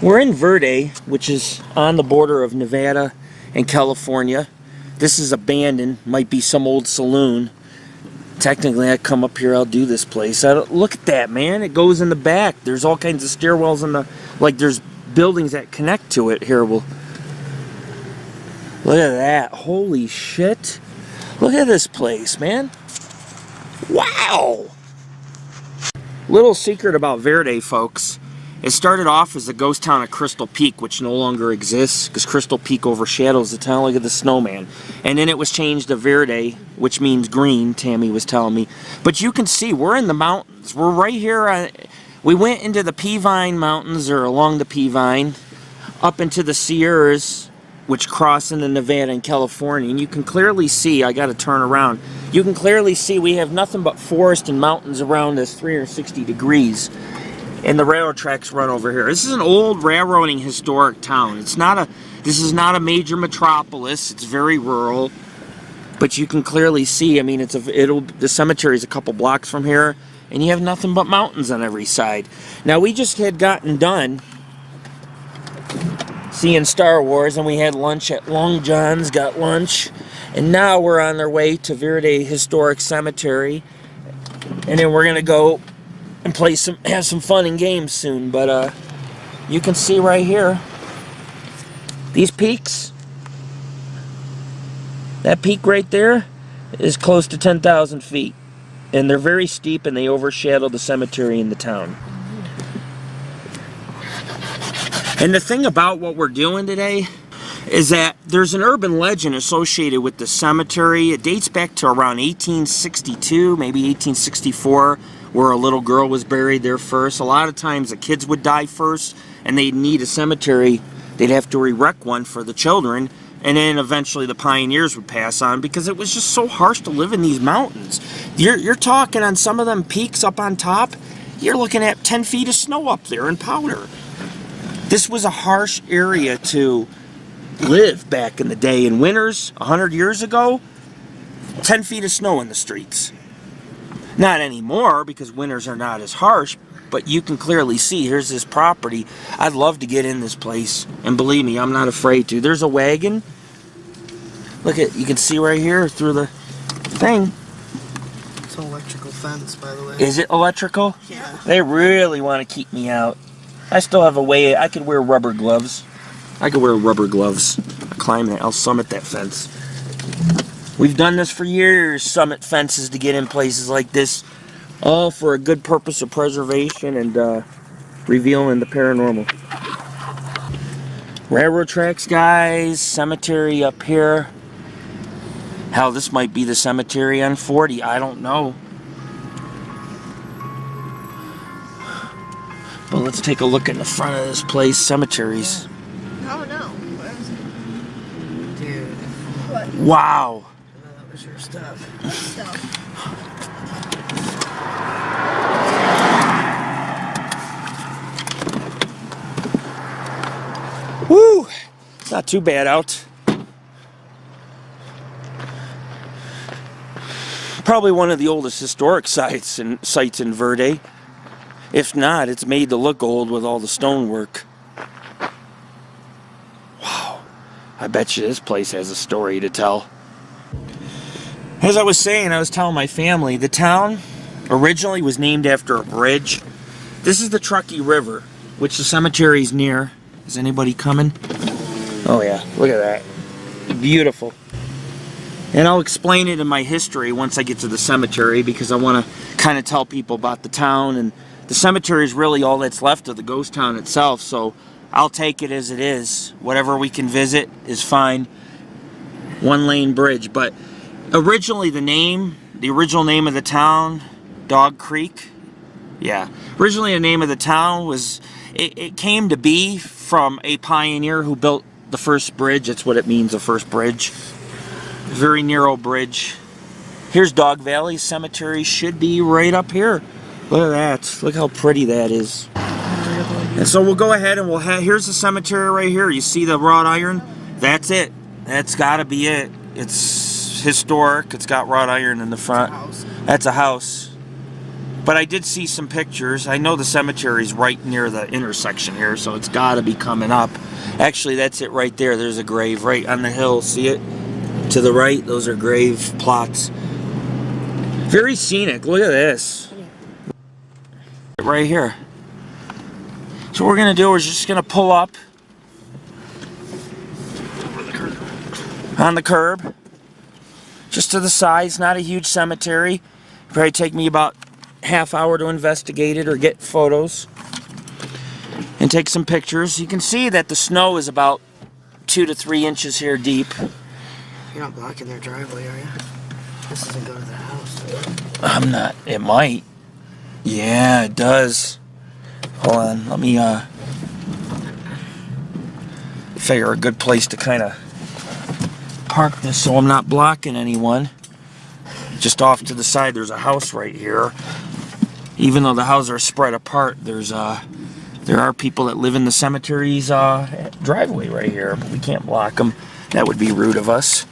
We're in Verdes, which is on the border of Nevada and California. This is abandoned, might be some old saloon. Technically, I come up here, I'll do this place. Look at that, man. It goes in the back. There's all kinds of stairwells in the, like there's buildings that connect to it. Here, look at that. Holy shit. Look at this place, man. Wow. Little secret about Verdes, folks. It started off as the ghost town of Crystal Peak, which no longer exists because Crystal Peak overshadows the town. Look at the snowman. And then it was changed to Verdes, which means green, Tammy was telling me. But you can see, we're in the mountains. We're right here. We went into the Peavine Mountains, or along the Peavine, up into the Sierras, which cross into Nevada and California. And you can clearly see, I got to turn around, you can clearly see we have nothing but forest and mountains around us, 360 degrees. And the railroad tracks run over here. This is an old railroading historic town. This is not a major metropolis. It's very rural, but you can clearly see. I mean, the cemetery is a couple blocks from here, and you have nothing but mountains on every side. Now, we just had gotten done seeing Star Wars, and we had lunch at Long John's. Got lunch, and now we're on our way to Verdes Historic Cemetery, and then we're gonna go and have some fun and games soon. But you can see right here, these peaks, that peak right there is close to 10,000 feet, and they're very steep, and they overshadow the cemetery in the town. And the thing about what we're doing today is that there's an urban legend associated with the cemetery. It dates back to around 1862, maybe 1864, where a little girl was buried there first. A lot of times the kids would die first, and they'd need a cemetery. They'd have to erect one for the children, and then eventually the pioneers would pass on, because it was just so harsh to live in these mountains. You're talking on some of them peaks up on top, you're looking at 10 feet of snow up there in powder. This was a harsh area to live back in the day. In winters, 100 years ago, 10 feet of snow in the streets. Not anymore, because winters are not as harsh, but you can clearly see, here's this property. I'd love to get in this place, and believe me, I'm not afraid to. There's a wagon. Look at, you can see right here through the thing. It's an electrical fence, by the way. Is it electrical? Yeah. They really want to keep me out. I still have a way, I could wear rubber gloves. I could wear rubber gloves. I'll climb that, I'll summit that fence. We've done this for years, summit fences to get in places like this, all for a good purpose of preservation and revealing the paranormal. Railroad tracks, guys, cemetery up here. Hell, this might be the cemetery on 40, I don't know. But let's take a look in the front of this place, cemeteries. Oh no, where is it? Dude. What? That Wow. was your stuff. What stuff? Woo! It's not too bad out. Probably one of the oldest historic sites in Verdes. If not, it's made to look old with all the stonework. Wow. I bet you this place has a story to tell. As I was saying, I was telling my family, the town originally was named after a bridge. This is the Truckee River, which the cemetery's near. Is anybody coming? Oh yeah, look at that. Beautiful. And I'll explain it in my history once I get to the cemetery, because I want to kind of tell people about the town, and the cemetery is really all that's left of the ghost town itself, so I'll take it as it is. Whatever we can visit is fine. One-lane bridge. But originally the original name of the town, Dog Creek. Yeah. Originally the name of the town was, it came to be from a pioneer who built the first bridge. That's what it means, the first bridge. Very narrow bridge. Here's Dog Valley Cemetery, should be right up here. Look at that. Look how pretty that is. And so we'll go ahead and we'll have, here's the cemetery right here. You see the wrought iron? That's it. That's got to be it. It's historic. It's got wrought iron in the front. That's a house. But I did see some pictures. I know the cemetery's right near the intersection here, so it's got to be coming up. Actually, that's it right there. There's a grave right on the hill. See it? To the right, those are grave plots. Very scenic. Look at this. Right here. So what we're going to do is just going to pull up on the curb. Just to the side. It's not a huge cemetery. Probably take me about half hour to investigate it or get photos and take some pictures. You can see that the snow is about 2 to 3 inches here deep. You're not blocking their driveway, are you? This doesn't go to the house. I'm not. It might. Yeah, it does. Hold on. Let me figure a good place to kind of park this so I'm not blocking anyone. Just off to the side, there's a house right here. Even though the houses are spread apart, there are people that live in the cemetery's driveway right here. We can't block them. That would be rude of us.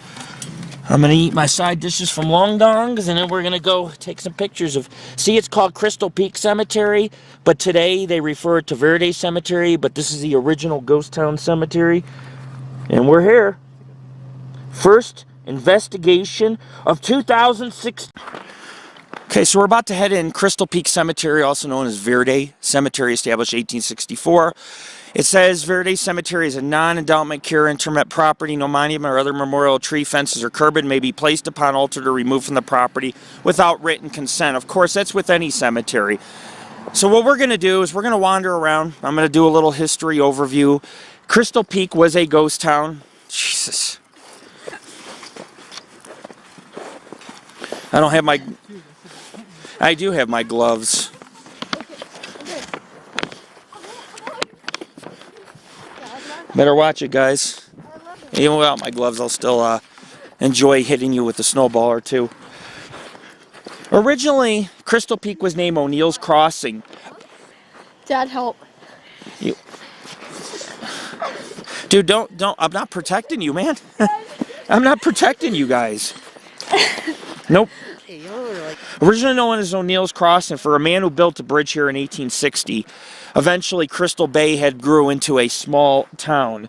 I'm going to eat my side dishes from Long Dongs, and then we're going to go take some pictures of... See, it's called Crystal Peak Cemetery, but today they refer it to Verdes Cemetery, but this is the original Ghost Town Cemetery. And we're here. First investigation of 2006. Okay, so we're about to head in Crystal Peak Cemetery, also known as Verdes Cemetery, established 1864. It says Verdes Cemetery is a non-endowment care interment property. No monument or other memorial tree, fences, or curbing may be placed upon, altered, or removed from the property without written consent. Of course, that's with any cemetery. So what we're going to do is we're going to wander around. I'm going to do a little history overview. Crystal Peak was a ghost town. Jesus. I don't have my... I do have my gloves. Better watch it, guys. Even without my gloves, I'll still enjoy hitting you with a snowball or two. Originally, Crystal Peak was named O'Neill's Crossing. Dad, help. Dude, don't. I'm not protecting you, man. I'm not protecting you guys. Nope. Originally known as O'Neill's Crossing for a man who built a bridge here in 1860. Eventually, Crystal Bay had grew into a small town.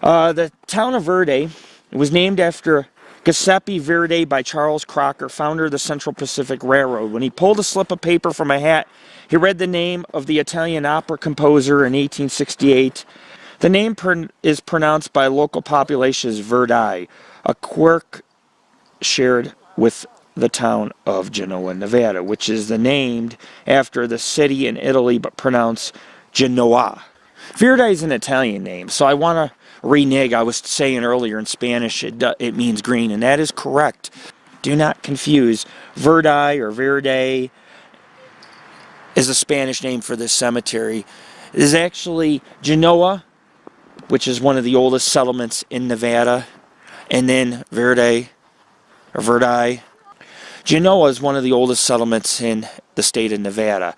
The town of Verdi was named after Giuseppe Verdi by Charles Crocker, founder of the Central Pacific Railroad. When he pulled a slip of paper from a hat, he read the name of the Italian opera composer in 1868. The name is pronounced by local population as Verdi, a quirk shared with the town of Genoa, Nevada, which is named after the city in Italy, but pronounced Genoa. Verdi is an Italian name, so I want to renege. I was saying earlier in Spanish it means green, and that is correct. Do not confuse. Verdi or Verde is a Spanish name for this cemetery. It is actually Genoa, which is one of the oldest settlements in Nevada, and then Verdi or Verdi. Genoa is one of the oldest settlements in the state of Nevada.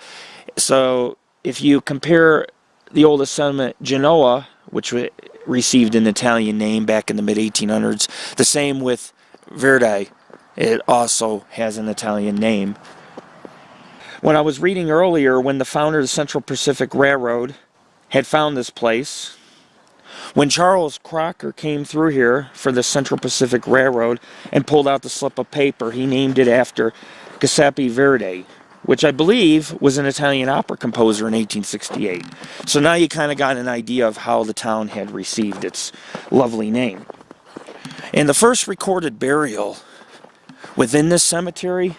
So if you compare the oldest settlement, Genoa, which received an Italian name back in the mid-1800s, the same with Verdi, it also has an Italian name. When I was reading earlier, when the founder of the Central Pacific Railroad had found this place, when Charles Crocker came through here for the Central Pacific Railroad and pulled out the slip of paper, he named it after Giuseppe Verdi, which I believe was an Italian opera composer in 1868. So now you kind of got an idea of how the town had received its lovely name. And the first recorded burial within this cemetery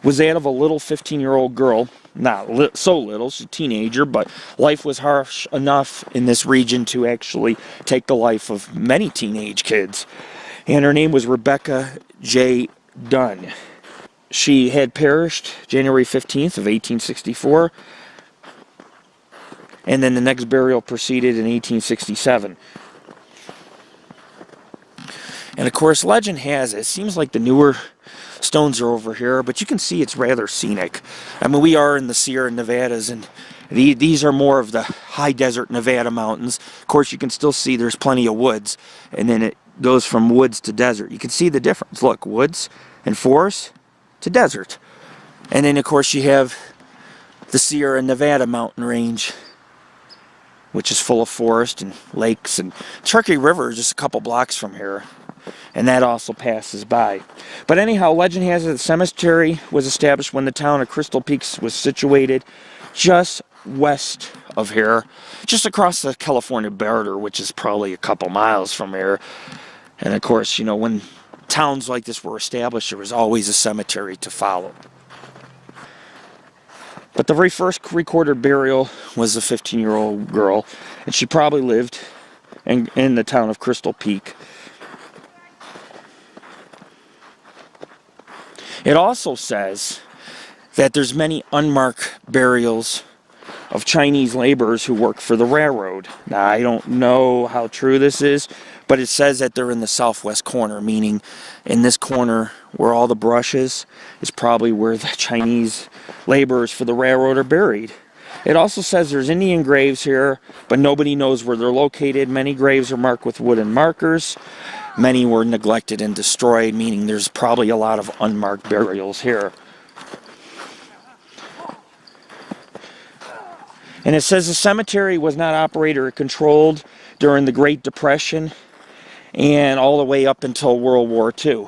was that of a little 15-year-old girl. Not so little, she's a teenager, but life was harsh enough in this region to actually take the life of many teenage kids. And her name was Rebecca J. Dunn. She had perished January 15th of 1864, and then the next burial proceeded in 1867. And of course, legend has it seems like the newer stones are over here, but you can see it's rather scenic. I mean, we are in the Sierra Nevadas, and these are more of the high desert Nevada mountains. Of course, you can still see there's plenty of woods, and then it goes from woods to desert. You can see the difference. Look, woods and forest to desert. And then, of course, you have the Sierra Nevada mountain range, which is full of forest and lakes, and Truckee River is just a couple blocks from here, and that also passes by. But anyhow, legend has it the cemetery was established when the town of Crystal Peaks was situated just west of here, just across the California border, which is probably a couple miles from here. And of course, you know, when towns like this were established, there was always a cemetery to follow. But the very first recorded burial was a 15-year-old girl, and she probably lived in the town of Crystal Peak. It also says that there's many unmarked burials of Chinese laborers who work for the railroad. Now, I don't know how true this is, but it says that they're in the southwest corner, meaning in this corner where all the brush is probably where the Chinese laborers for the railroad are buried. It also says there's Indian graves here, but nobody knows where they're located. Many graves are marked with wooden markers. Many were neglected and destroyed, meaning there's probably a lot of unmarked burials here. And it says the cemetery was not operated or controlled during the Great Depression and all the way up until World War II.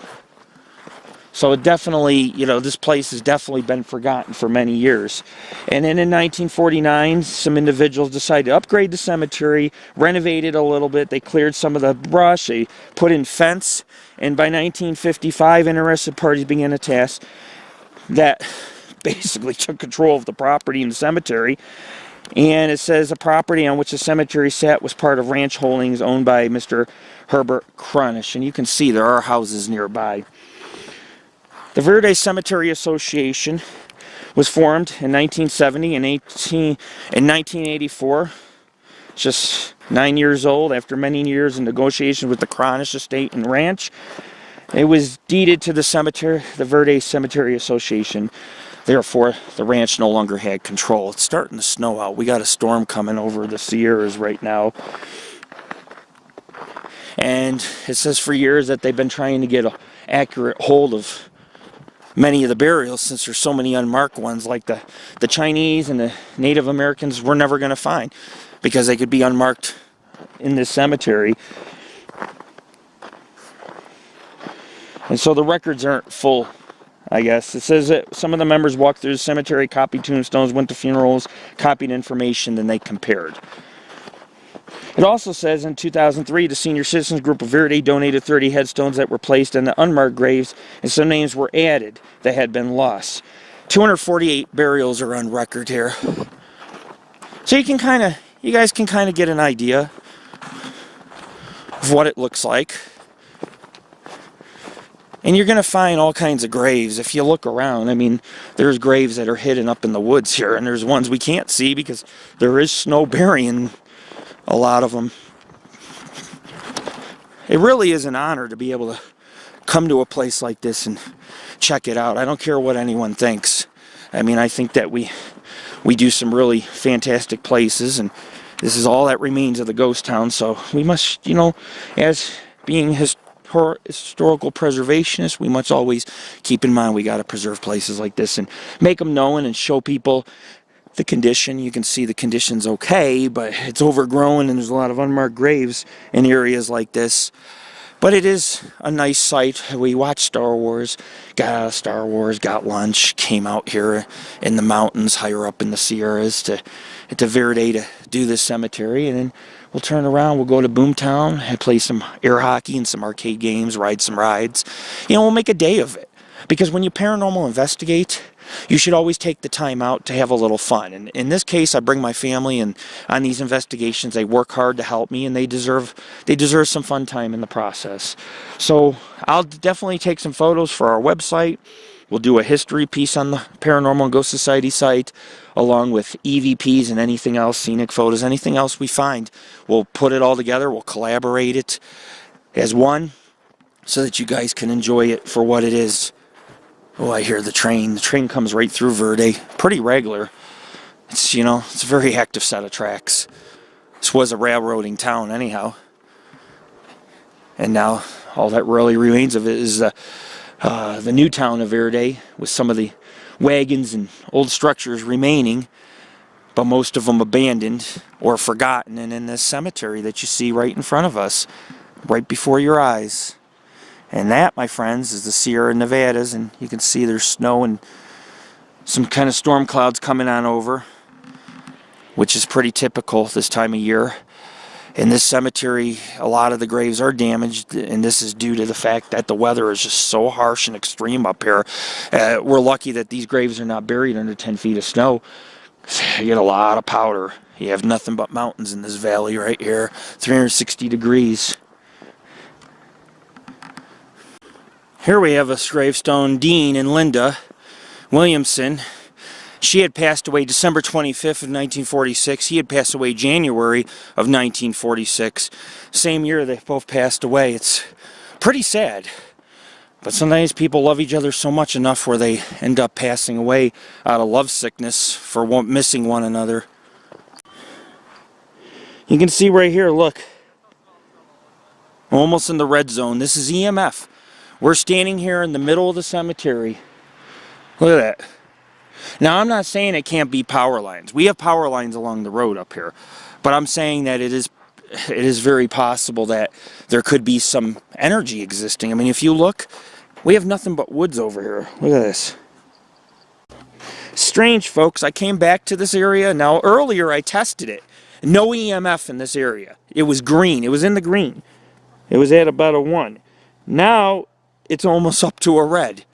So it definitely, you know, this place has definitely been forgotten for many years. And then in 1949, some individuals decided to upgrade the cemetery, renovate it a little bit. They cleared some of the brush, they put in fence, and by 1955, interested parties began a task that basically took control of the property in the cemetery. And it says the property on which the cemetery sat was part of ranch holdings owned by Mr. Herbert Crunish. And you can see there are houses nearby. The Verdes Cemetery Association was formed in 1970 and in 1984. Just 9 years old after many years of negotiations with the Crunish Estate and Ranch. It was deeded to the cemetery, the Verdes Cemetery Association. Therefore, the ranch no longer had control. It's starting to snow out. We got a storm coming over the Sierras right now. And it says for years that they've been trying to get an accurate hold of many of the burials, since there's so many unmarked ones, like the Chinese and the Native Americans we're never going to find, because they could be unmarked in this cemetery. And so the records aren't full, I guess. It says that some of the members walked through the cemetery, copied tombstones, went to funerals, copied information, then they compared. It also says in 2003, the Senior Citizens Group of Verdi donated 30 headstones that were placed in the unmarked graves, and some names were added that had been lost. 248 burials are on record here. So you guys can kind of get an idea of what it looks like. And you're going to find all kinds of graves. If you look around, I mean, there's graves that are hidden up in the woods here, and there's ones we can't see because there is snow burying a lot of them. It really is an honor to be able to come to a place like this and check it out. I don't care what anyone thinks. I mean, I think that we do some really fantastic places, and this is all that remains of the ghost town. So we must, you know, as being historical preservationists, we must always keep in mind we got to preserve places like this and make them known and show people the condition. You can see the condition's okay, but it's overgrown and there's a lot of unmarked graves in areas like this. But it is a nice sight. We watched Star Wars, got out of Star Wars, got lunch, came out here in the mountains higher up in the Sierras to Verdi to do this cemetery, and then we'll turn around, we'll go to Boomtown and play some air hockey and some arcade games, ride some rides. You know, we'll make a day of it. Because when you paranormal investigate, you should always take the time out to have a little fun. And in this case, I bring my family and on these investigations. They work hard to help me, and they deserve some fun time in the process. So I'll definitely take some photos for our website. We'll do a history piece on the Paranormal and Ghost Society site, along with EVPs and anything else, scenic photos, anything else we find. We'll put it all together. We'll collaborate it as one so that you guys can enjoy it for what it is. Oh, I hear the train. The train comes right through Verdi. Pretty regular. It's, you know, it's a very active set of tracks. This was a railroading town anyhow. And now all that really remains of it is the new town of Verdi, with some of the wagons and old structures remaining, but most of them abandoned or forgotten. And in this cemetery that you see right in front of us, right before your eyes. And that, my friends, is the Sierra Nevadas, and you can see there's snow and some kind of storm clouds coming on over, which is pretty typical this time of year. In this cemetery, a lot of the graves are damaged, and this is due to the fact that the weather is just so harsh and extreme up here. We're lucky that these graves are not buried under 10 feet of snow. You get a lot of powder. You have nothing but mountains in this valley right here, 360 degrees. Here we have a gravestone, Dean and Linda Williamson. She had passed away December 25th of 1946. He had passed away January of 1946. Same year they both passed away. It's pretty sad. But sometimes people love each other so much enough where they end up passing away out of love sickness for missing one another. You can see right here, look. Almost in the red zone. This is EMF. We're standing here in the middle of the cemetery. Look at that. Now, I'm not saying it can't be power lines. We have power lines along the road up here. But I'm saying that it is very possible that there could be some energy existing. I mean, if you look, we have nothing but woods over here. Look at this. Strange, folks. I came back to this area. Now, earlier I tested it. No EMF in this area. It was green. It was in the green. It was at about a 1. Now, it's almost up to a red.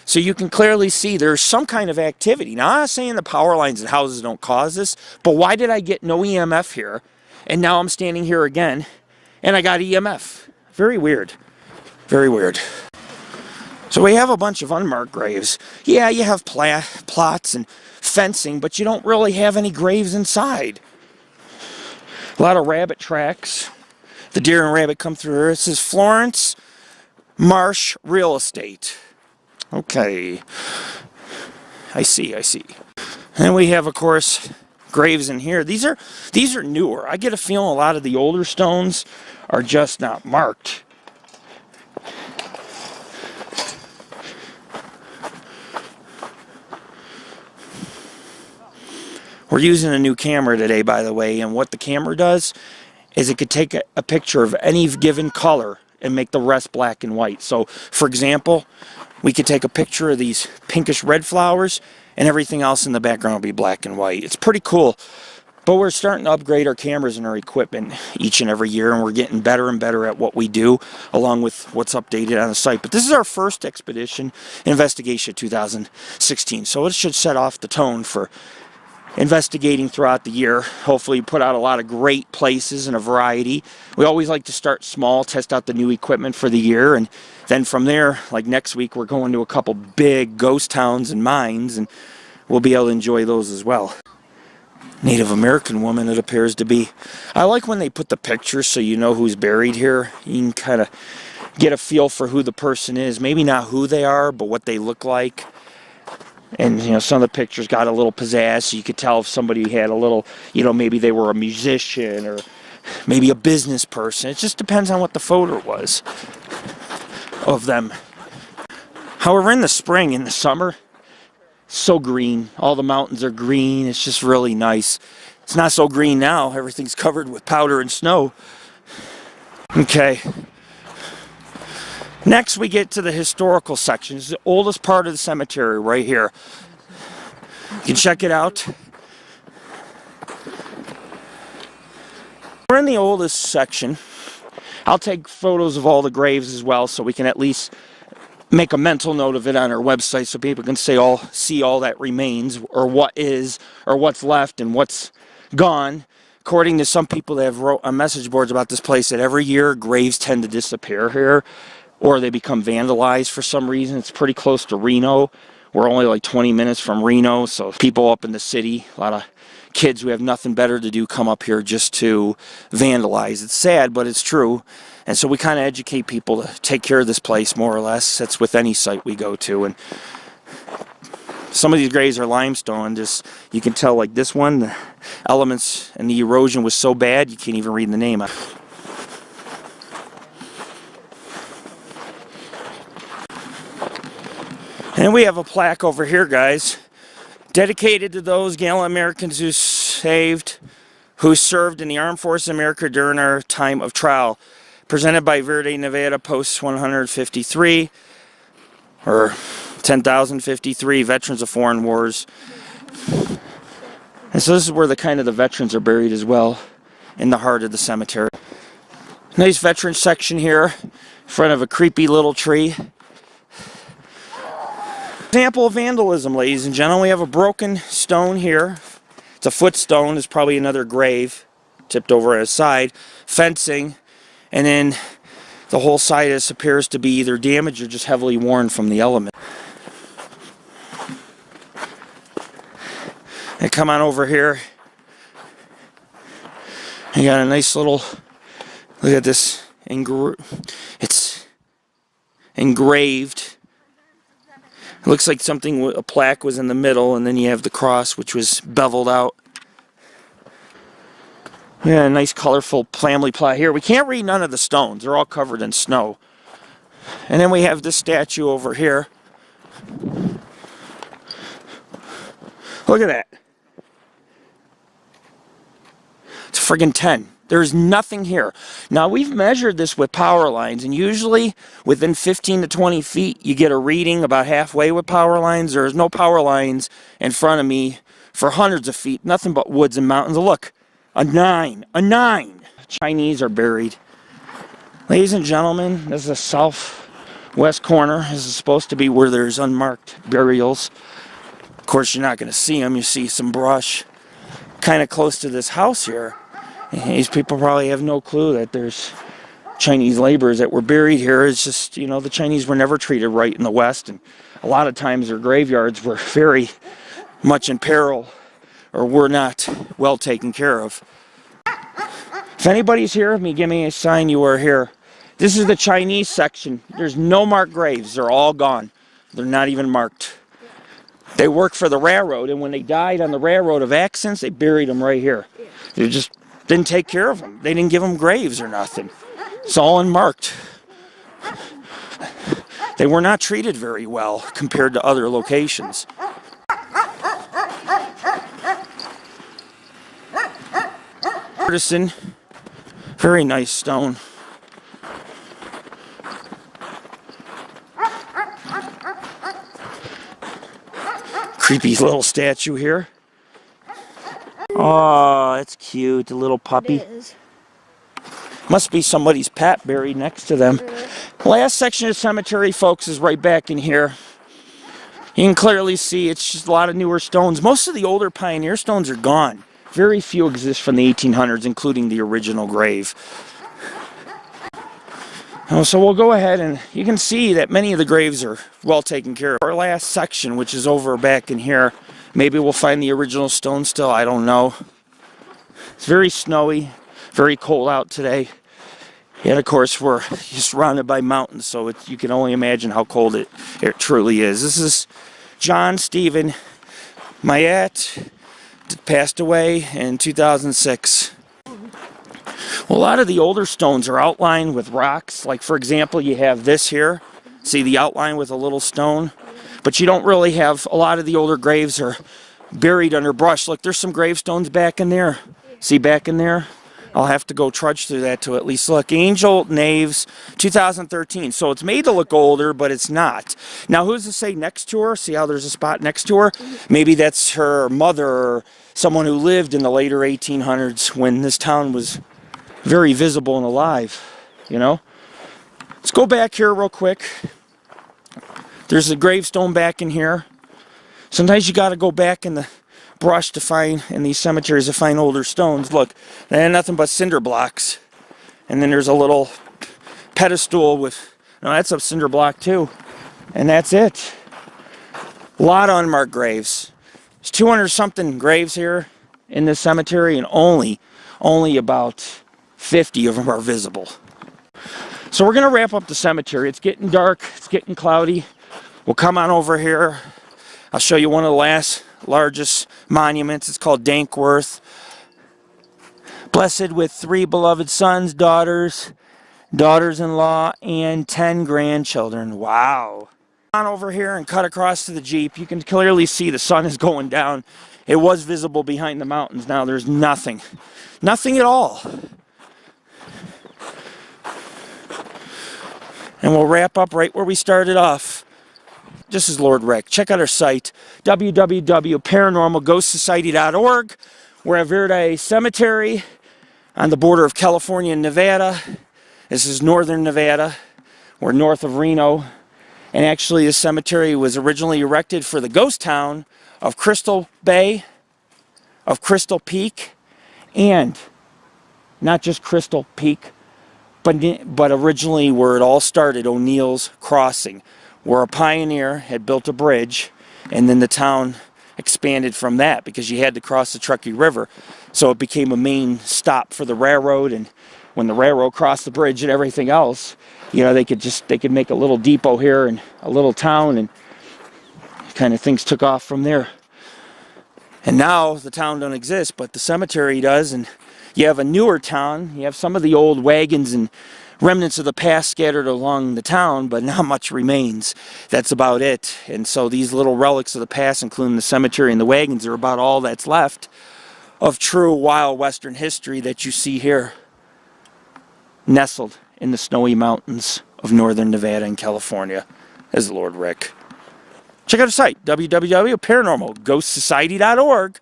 So you can clearly see there's some kind of activity. Now, I'm not saying the power lines and houses don't cause this, but why did I get no EMF here? And now I'm standing here again, and I got EMF. Very weird. Very weird. So we have a bunch of unmarked graves. Yeah, you have plots and fencing, but you don't really have any graves inside. A lot of rabbit tracks. The deer and rabbit come through here. It says Florence Marsh Real Estate. Okay, I see. And we have, of course, graves in here. These are newer. I get a feeling a lot of the older stones are just not marked. We're using a new camera today, by the way, and what the camera does is it could take a picture of any given color and make the rest black and white. So, for example, we could take a picture of these pinkish red flowers and everything else in the background will be black and white. It's pretty cool. But we're starting to upgrade our cameras and our equipment each and every year, and we're getting better and better at what we do, along with what's updated on the site. But this is our first expedition investigation 2016, so it should set off the tone for investigating throughout the year. Hopefully put out a lot of great places and a variety. We always like to start small, test out the new equipment for the year, and then from there, like next week, we're going to a couple big ghost towns and mines, and we'll be able to enjoy those as well. Native American woman, it appears to be. I like when they put the pictures so you know who's buried here. You can kind of get a feel for who the person is. Maybe not who they are, but what they look like. And, you know, some of the pictures got a little pizzazz, so you could tell if somebody had a little, you know, maybe they were a musician or maybe a business person. It just depends on what the photo was of them. However, in the spring, in the summer, so green. All the mountains are green. It's just really nice. It's not so green now. Everything's covered with powder and snow. Okay. Next, we get to the historical section. It's the oldest part of the cemetery right here. You can check it out. We're in the oldest section. I'll take photos of all the graves as well, so we can at least make a mental note of it on our website so people can see all that remains, or what is, or what's left, and what's gone. According to some people that have wrote on message boards about this place, that every year graves tend to disappear here, or they become vandalized for some reason. It's pretty close to Reno. We're only like 20 minutes from Reno, so people up in the city, a lot of kids who have nothing better to do come up here just to vandalize. It's sad, but it's true. And so we kind of educate people to take care of this place, more or less. That's with any site we go to. And some of these graves are limestone. Just, you can tell, like this one, the elements and the erosion was so bad you can't even read the name. And we have a plaque over here, guys, dedicated to those gallant Americans who served in the Armed Forces of America during our time of trial. Presented by Verdes, Nevada, Post 153, or 10,053, Veterans of Foreign Wars. And so this is where the kind of the veterans are buried as well, in the heart of the cemetery. Nice veteran section here, in front of a creepy little tree. Example of vandalism, ladies and gentlemen. We have a broken stone here. It's a footstone. It's probably another grave tipped over at his side. Fencing, and then the whole side appears to be either damaged or just heavily worn from the element. And come on over here. You got a nice little, look at this, it's engraved. It looks like something, a plaque was in the middle, and then you have the cross, which was beveled out. Yeah, a nice colorful family plot here. We can't read none of the stones. They're all covered in snow. And then we have this statue over here. Look at that. It's a friggin' 10. There's nothing here. Now, we've measured this with power lines, and usually within 15 to 20 feet, you get a reading about halfway with power lines. There's no power lines in front of me for hundreds of feet. Nothing but woods and mountains. Look, a 9. A 9. Chinese are buried. Ladies and gentlemen, this is the southwest corner. This is supposed to be where there's unmarked burials. Of course, you're not going to see them. You see some brush kind of close to this house here. These people probably have no clue that there's Chinese laborers that were buried here. It's just, you know, the Chinese were never treated right in the West, and a lot of times their graveyards were very much in peril or were not well taken care of. If anybody's here, give me a sign you are here. This is the Chinese section. There's no marked graves. They're all gone. They're not even marked. They worked for the railroad, and when they died on the railroad of accidents, they buried them right here. They just didn't take care of them. They didn't give them graves or nothing. It's all unmarked. They were not treated very well compared to other locations. Artisan, very nice stone. Creepy little statue here. Oh, that's cute, the little puppy. It is. Must be somebody's pet buried next to them. Last section of the cemetery, folks, is right back in here. You can clearly see it's just a lot of newer stones. Most of the older pioneer stones are gone. Very few exist from the 1800s, including the original grave. So we'll go ahead, and you can see that many of the graves are well taken care of. Our last section, which is over back in here, maybe we'll find the original stone still, I don't know. It's very snowy, very cold out today. And of course, we're surrounded by mountains, so you can only imagine how cold it truly is. This is John Stephen Mayat, passed away in 2006. Well, a lot of the older stones are outlined with rocks. Like, for example, you have this here. See the outline with a little stone? But you don't really have, a lot of the older graves are buried under brush. Look, there's some gravestones back in there. See back in there? I'll have to go trudge through that to at least look. Angel Naves, 2013. So it's made to look older, but it's not. Now, who's to say next to her? See how there's a spot next to her? Maybe that's her mother or someone who lived in the later 1800s when this town was very visible and alive, you know? Let's go back here real quick. There's a gravestone back in here. Sometimes you got to go back in the brush to find, in these cemeteries, to find older stones. Look, they had nothing but cinder blocks. And then there's a little pedestal with, no, that's a cinder block too. And that's it. A lot of unmarked graves. There's 200 something graves here in this cemetery, and only about 50 of them are visible. So we're going to wrap up the cemetery. It's getting dark. It's getting cloudy. We'll come on over here. I'll show you one of the largest monuments. It's called Dankworth. Blessed with 3 beloved sons, daughters-in-law, and 10 grandchildren. Wow. On over here and cut across to the Jeep, you can clearly see the sun is going down. It was visible behind the mountains. Now there's nothing. Nothing at all. And we'll wrap up right where we started off. This is Lord Rick. Check out our site, www.paranormalghostsociety.org. We're at Verdes Cemetery on the border of California and Nevada. This is northern Nevada. We're north of Reno. And actually, this cemetery was originally erected for the ghost town of Crystal Bay, of Crystal Peak, and not just Crystal Peak, but originally where it all started, O'Neill's Crossing, where a pioneer had built a bridge, and then the town expanded from that because you had to cross the Truckee River. So it became a main stop for the railroad, and when the railroad crossed the bridge and everything else, you know, they could make a little depot here and a little town, and kind of things took off from there. And now the town don't exist, but the cemetery does, and you have a newer town. You have some of the old wagons and remnants of the past scattered along the town, but not much remains. That's about it. And so these little relics of the past, including the cemetery and the wagons, are about all that's left of true wild western history that you see here, nestled in the snowy mountains of northern Nevada and California, as Lord Rick. Check out our site, www.paranormalghostsociety.org,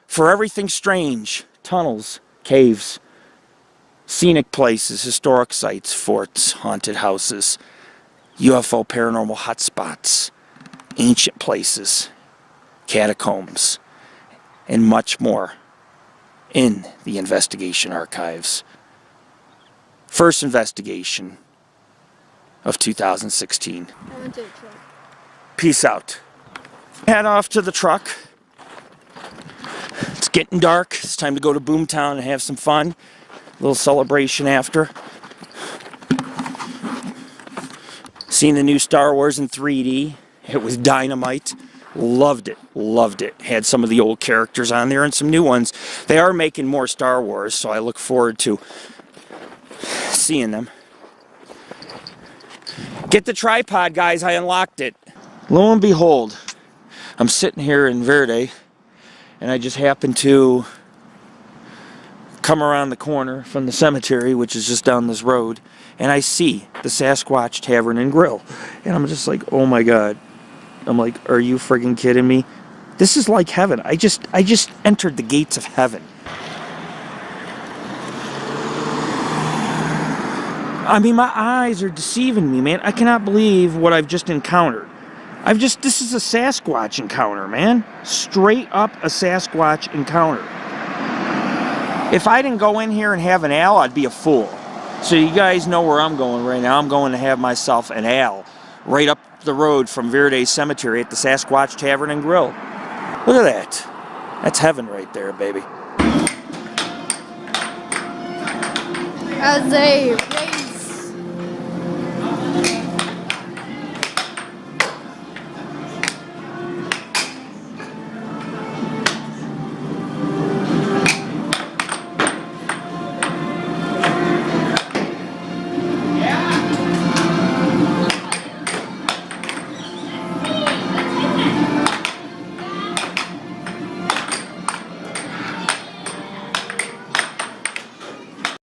for everything strange, tunnels, caves, scenic places, historic sites, forts, haunted houses, UFO paranormal hotspots, ancient places, catacombs, and much more in the investigation archives. First investigation of 2016. I went to the truck. Peace out. Head off to the truck. It's getting dark. It's time to go to Boomtown and have some fun. A little celebration after. Seen the new Star Wars in 3D. It was dynamite. Loved it. Loved it. Had some of the old characters on there and some new ones. They are making more Star Wars, so I look forward to seeing them. Get the tripod, guys. I unlocked it. Lo and behold, I'm sitting here in Verdi, and I just happened to come around the corner from the cemetery, which is just down this road, and I see the Sasquatch Tavern and Grill. And I'm just like, oh my God. I'm like, are you friggin' kidding me? This is like heaven. I just entered the gates of heaven. I mean, my eyes are deceiving me, man. I cannot believe what I've just encountered. This is a Sasquatch encounter, man. Straight up a Sasquatch encounter. If I didn't go in here and have an owl, I'd be a fool. So you guys know where I'm going right now. I'm going to have myself an owl right up the road from Verdes Cemetery at the Sasquatch Tavern and Grill. Look at that. That's heaven right there, baby. As a